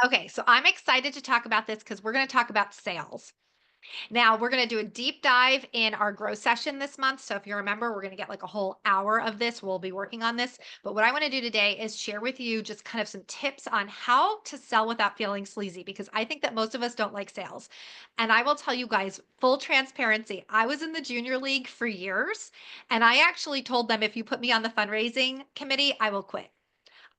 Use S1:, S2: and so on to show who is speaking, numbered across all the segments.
S1: Okay, so I'm excited to talk about this because we're going to talk about sales. Now, we're going to do a deep dive in our growth session this month. So, if you remember, we're going to get like a whole hour of this. We'll be working on this. But what I want to do today is share with you just kind of some tips on how to sell without feeling sleazy because I think that most of us don't like sales. And I will tell you guys, full transparency, I was in the junior league for years. And I actually told them if you put me on the fundraising committee, I will quit.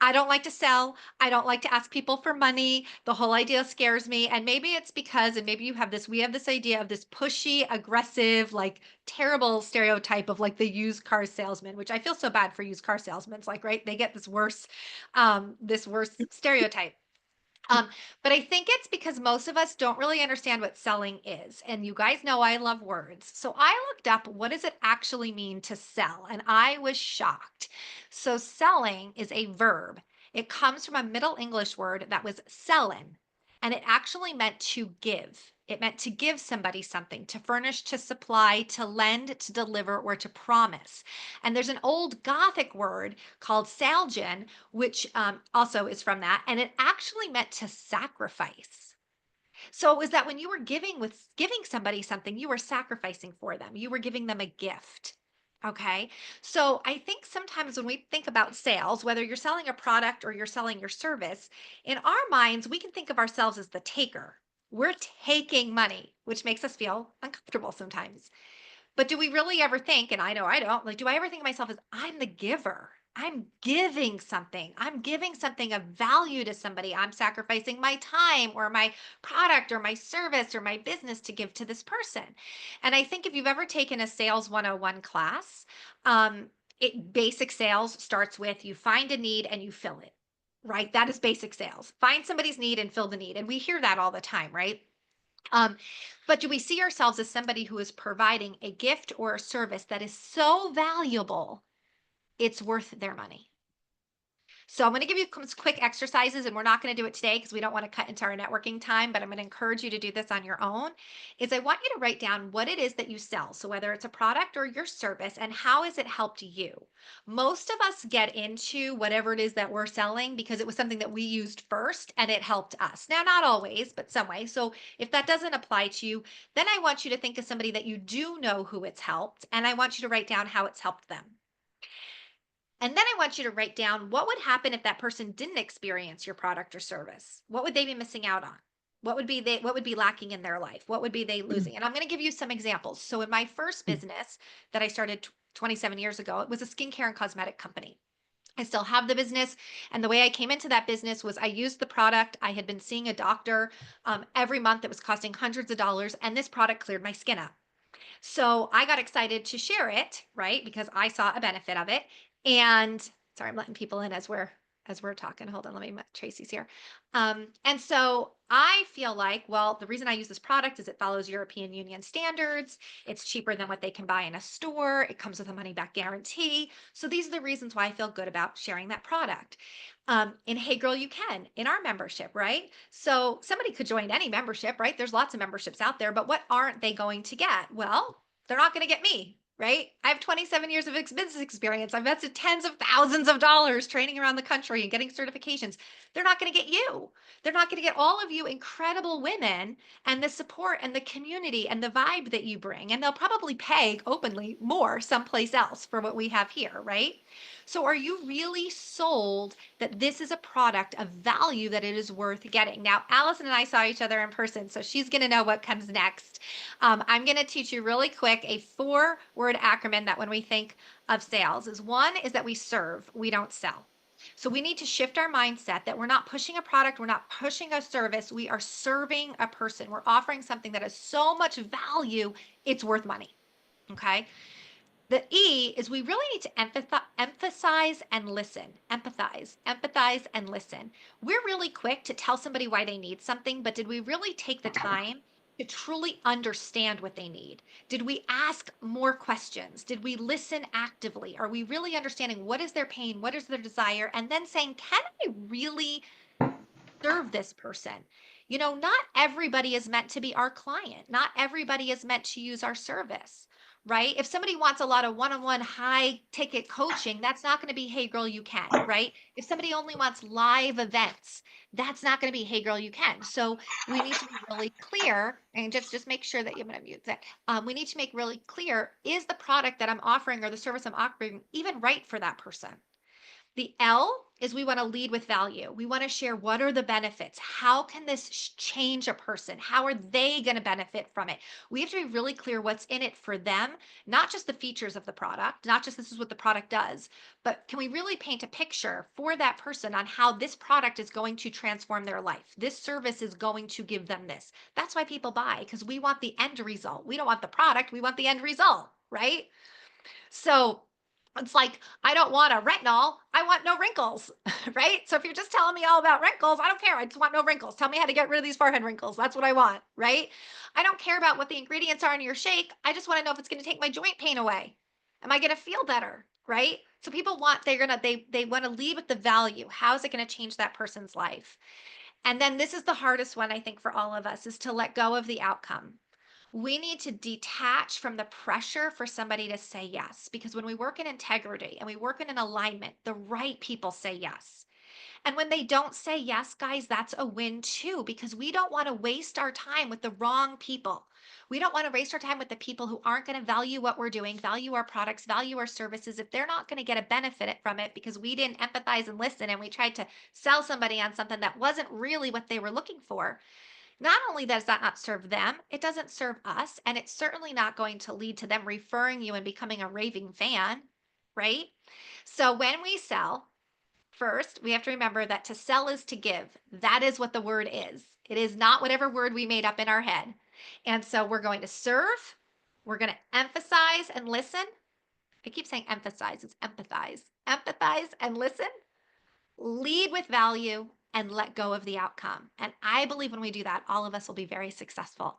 S1: I don't like to sell. I don't like to ask people for money. The whole idea scares me. And maybe it's because, and maybe you have this, we have this idea of this pushy, aggressive, like terrible stereotype of like the used car salesman, which I feel so bad for used car salesmen. It's like, right, they get this worse stereotype. Um, but I think it's because most of us don't really understand what selling is. And you guys know I love words. So I looked up what does it actually mean to sell? And I was shocked. So selling is a verb. It comes from a Middle English word that was sellen, and it actually meant to give. It meant to give somebody something, to furnish, to supply, to lend, to deliver, or to promise. And there's an old Gothic word called salgin, which also is from that, and it actually meant to sacrifice. So it was that when you were giving somebody something, you were sacrificing for them. You were giving them a gift. Okay. So I think sometimes when we think about sales, whether you're selling a product or you're selling your service, in our minds, we can think of ourselves as the taker. We're taking money, which makes us feel uncomfortable sometimes. But do we really ever think, and I know I don't, like, do I ever think of myself as I'm the giver? I'm giving something. I'm giving something of value to somebody. I'm sacrificing my time or my product or my service or my business to give to this person. And I think if you've ever taken a sales 101 class, basic sales starts with you find a need and you fill it, right? That is basic sales. Find somebody's need and fill the need. And we hear that all the time, right? Um, but do we see ourselves as somebody who is providing a gift or a service that is so valuable, it's worth their money? So I'm going to give you some quick exercises, and we're not going to do it today because we don't want to cut into our networking time, but I'm going to encourage you to do this on your own. Is I want you to write down what it is that you sell. So whether it's a product or your service, and how has it helped you? Most of us get into whatever it is that we're selling because it was something that we used first and it helped us. Now, not always, but some way. So if that doesn't apply to you, then I want you to think of somebody that you do know who it's helped, and I want you to write down how it's helped them. And then I want you to write down what would happen if that person didn't experience your product or service. What would they be missing out on? What would be lacking in their life? What would be they losing? And I'm going to give you some examples. So in my first business that I started 27 years ago, it was a skincare and cosmetic company. I still have the business. And the way I came into that business was I used the product. I had been seeing a doctor every month that was costing hundreds of dollars, and this product cleared my skin up. So I got excited to share it, right? Because I saw a benefit of it. And sorry, I'm letting people in as we're talking. Hold on, let me Tracy's here. And so I feel like, well, the reason I use this product is it follows European Union standards. It's cheaper than what they can buy in a store. It comes with a money back guarantee. So these are the reasons why I feel good about sharing that product. In Hey Girl You Can, in our membership, right? So somebody could join any membership, right? There's lots of memberships out there, but what aren't they going to get? Well, they're not going to get me, right? I have 27 years of business experience. I've invested tens of thousands of dollars training around the country and getting certifications. They're not going to get you. They're not going to get all of you incredible women and the support and the community and the vibe that you bring. And they'll probably pay openly more someplace else for what we have here, right? So are you really sold that this is a product of value that it is worth getting? Now, Allison and I saw each other in person, so she's going to know what comes next. I'm going to teach you really quick a 4-word acronym that when we think of sales is one is that we serve, we don't sell. So we need to shift our mindset that we're not pushing a product, we're not pushing a service, we are serving a person. We're offering something that has so much value, it's worth money. Okay. The E is we really need to emphasize and listen. Empathize, and listen. We're really quick to tell somebody why they need something, but did we really take the time to truly understand what they need? Did we ask more questions? Did we listen actively? Are we really understanding what is their pain? What is their desire? And then saying, can I really serve this person? You know, not everybody is meant to be our client. Not everybody is meant to use our service, right? If somebody wants a lot of one-on-one high ticket coaching, that's not going to be, hey girl, you can, right? If somebody only wants live events, that's not going to be, hey girl, you can. So we need to be really clear and just make sure that you're going to mute that. We need to make really clear, is the product that I'm offering or the service I'm offering even right for that person? The L is we want to lead with value. We want to share, what are the benefits? How can this change a person? How are they going to benefit from it? We have to be really clear what's in it for them, not just the features of the product, not just this is what the product does, but can we really paint a picture for that person on how this product is going to transform their life? This service is going to give them this. That's why people buy, because we want the end result. We don't want the product, we want the end result, right? So it's like, I don't want a retinol. I want no wrinkles, right? So if you're just telling me all about wrinkles, I don't care. I just want no wrinkles. Tell me how to get rid of these forehead wrinkles. That's what I want, right? I don't care about what the ingredients are in your shake. I just want to know if it's going to take my joint pain away. Am I going to feel better, right? So people want, they want to lead with the value. How is it going to change that person's life? And then this is the hardest one, I think, for all of us, is to let go of the outcome. We need to detach from the pressure for somebody to say yes, because when we work in integrity and we work in an alignment, the right people say yes. And when they don't say yes, guys, that's a win too, because we don't want to waste our time with the wrong people. We don't want to waste our time with the people who aren't going to value what we're doing, value our products, value our services, if they're not going to get a benefit from it because we didn't empathize and listen and we tried to sell somebody on something that wasn't really what they were looking for. Not only does that not serve them, it doesn't serve us, and it's certainly not going to lead to them referring you and becoming a raving fan, right? So when we sell, first, we have to remember that to sell is to give. That is what the word is. It is not whatever word we made up in our head. And so we're going to serve, we're going to emphasize and listen. I keep saying emphasize, it's empathize. Empathize and listen, lead with value, and let go of the outcome. And I believe when we do that, all of us will be very successful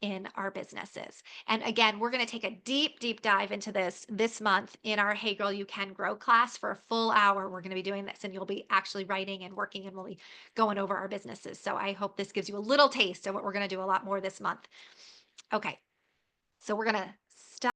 S1: in our businesses. And again, we're going to take a deep dive into this month in our Hey Girl You Can Grow class for a full hour. We're going to be doing this, and you'll be actually writing and working, and we'll be going over our businesses. So I hope this gives you a little taste of what we're going to do a lot more this month. Okay. So we're going to